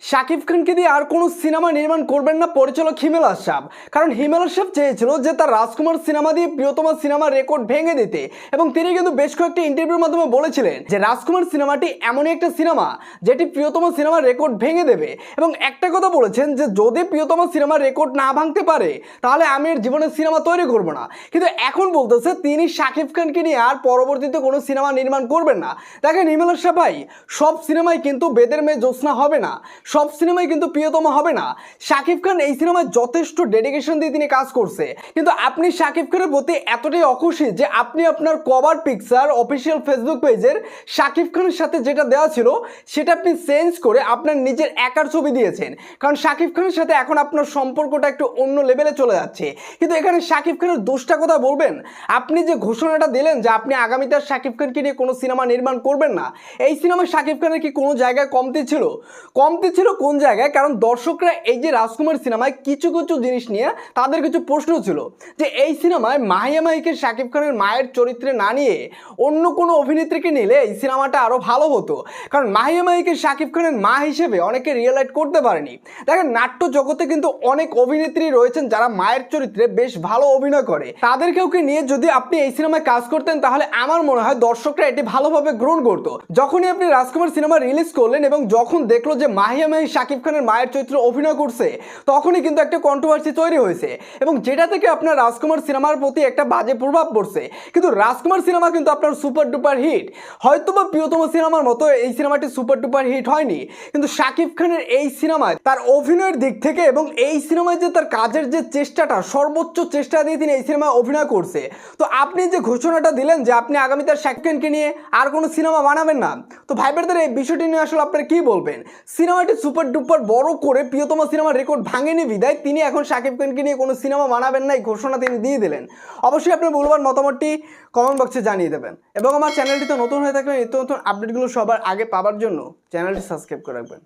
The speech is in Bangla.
শাকিব খানকে দিয়ে আর কোনো সিনেমা নির্মাণ করবেন না পরিচালক হিমেল আশরাফ। কারণ হিমেল আশরাফ চেয়েছিল যে তার রাজকুমার সিনেমা দিয়ে প্রিয়তমা সিনেমার রেকর্ড ভেঙে দিতে, এবং তিনি কিন্তু বেশ কয়েকটি ইন্টারভিউর মাধ্যমে বলেছিলেন যে রাজকুমার সিনেমাটি এমনই একটা সিনেমা যেটি প্রিয়তমা সিনেমার রেকর্ড ভেঙে দেবে। এবং একটা কথা বলেছেন যে যদি প্রিয়তমা সিনেমার রেকর্ড না ভাঙতে পারে তাহলে আমি এর জীবনে সিনেমা তৈরি করব না। কিন্তু এখন বলতেছে তিনি শাকিব খানকে নিয়ে আর পরবর্তীতে কোনো সিনেমা নির্মাণ করবেন না। দেখেন হিমেল আশরাফ ভাই, সব সিনেমায় কিন্তু বেদের মেয়ে জ্যোৎস্না হবে না, সব সিনেমায় কিন্তু প্রিয়তমা হবে না। শাকিব খান এই সিনেমায় যথেষ্ট ডেডিকেশন দিয়ে তিনি কাজ করছে, কিন্তু আপনি শাকিব খানের প্রতি এতটাই অখুশি যে আপনি আপনার কভার পিকচার অফিসিয়াল ফেসবুক পেজের শাকিব খানের সাথে যেটা দেওয়া ছিল সেটা আপনি চেঞ্জ করে আপনার নিজের একার ছবি দিয়েছেন। কারণ শাকিব খানের সাথে এখন আপনার সম্পর্কটা একটু অন্য লেভেলে চলে যাচ্ছে। কিন্তু এখানে শাকিব খানের দোষটা কথা বলবেন, আপনি যে ঘোষণাটা দিলেন যে আপনি আগামীতে শাকিব খানকে নিয়ে কোনো সিনেমা নির্মাণ করবেন না, এই সিনেমায় শাকিব খানের কি কোনো জায়গায় কমতি ছিল? কমতি ছিল কোন জায়গায়? কারণ দর্শকরা এই যে রাজকুমার সিনেমায় কিছু কিছু জিনিস নিয়ে তাদের কিছু প্রশ্ন ছিল যে এই সিনেমায় মাহিয়া মাহিকে শাকিব খানের মায়ের চরিত্রে না নিয়ে অন্য কোনো অভিনেত্রীকে নিলে এই সিনেমাটা আরও ভালো হতো। কারণ মাহিয়া মাহিকে শাকিব খানের মা হিসেবে অনেকে রিয়েলাইট করতে পারেনি। দেখেন নাট্য জগতে কিন্তু অনেক অভিনেত্রী রয়েছেন যারা মায়ের চরিত্রে বেশ ভালো অভিনয় করে, তাদের কেউকে নিয়ে যদি আপনি এই সিনেমায় কাজ করতেন তাহলে আমার মনে হয় দর্শকরা এটি ভালোভাবে গ্রহণ করতো। যখনই আপনি রাজকুমার সিনেমা রিলিজ করলেন এবং যখন দেখলো যে মাহিয়া মাহি শাকিব খানের মায়ের চরিত্রে অভিনয় করছে, তখনই কিন্তু একটা কন্ট্রোভার্সি তৈরি হয়েছে এবং যেটা থেকে আপনার রাজকুমার সিনেমার প্রতি একটা বাজে প্রভাব পড়ছে। কিন্তু রাজকুমার সিনেমা কিন্তু আপনার সুপার ডুপার হিট, হয়তোবা প্রিয়তমা সিনেমার মতো এই সিনেমাটি সুপার ডুপার হিট হয়নি, কিন্তু শাকিব খানের এই সিনেমায় তার অভিনয়ের দিক থেকে এবং এই সিনেমায় যে তার কাজের যে চেষ্টাটা, সর্বোচ্চ চেষ্টা দিয়ে তিনি এই সিনেমায় অভিনয় করছে। তো আপনি যে ঘোষণাটা দিলেন যে আপনি আগামীতে শাকিব খানকে নিয়ে আর কোনো সিনেমা বানাবেন না, তো ভাই ব্রাদার এই বিষয়টি নিয়ে আসলে আপনারা কি বলবেন? সিনেমাটি সুপার ডুপার বড় করে প্রিয়তমা সিনেমার রেকর্ড ভাঙেনি বিদায় তিনি এখন শাকিব খানকে নিয়ে কোনো সিনেমা বানাবেন না, এই ঘোষণা তিনি দিয়ে দিলেন। অবশ্যই আপনার মূল্যবান মতামতটি কমেন্ট বক্সে জানিয়ে দেবেন এবং আমার চ্যানেলটিতে নতুন হয়ে থাকলে নিত্য নতুন আপডেটগুলো সবার আগে পাওয়ার জন্য চ্যানেলটি সাবস্ক্রাইব করে রাখবেন।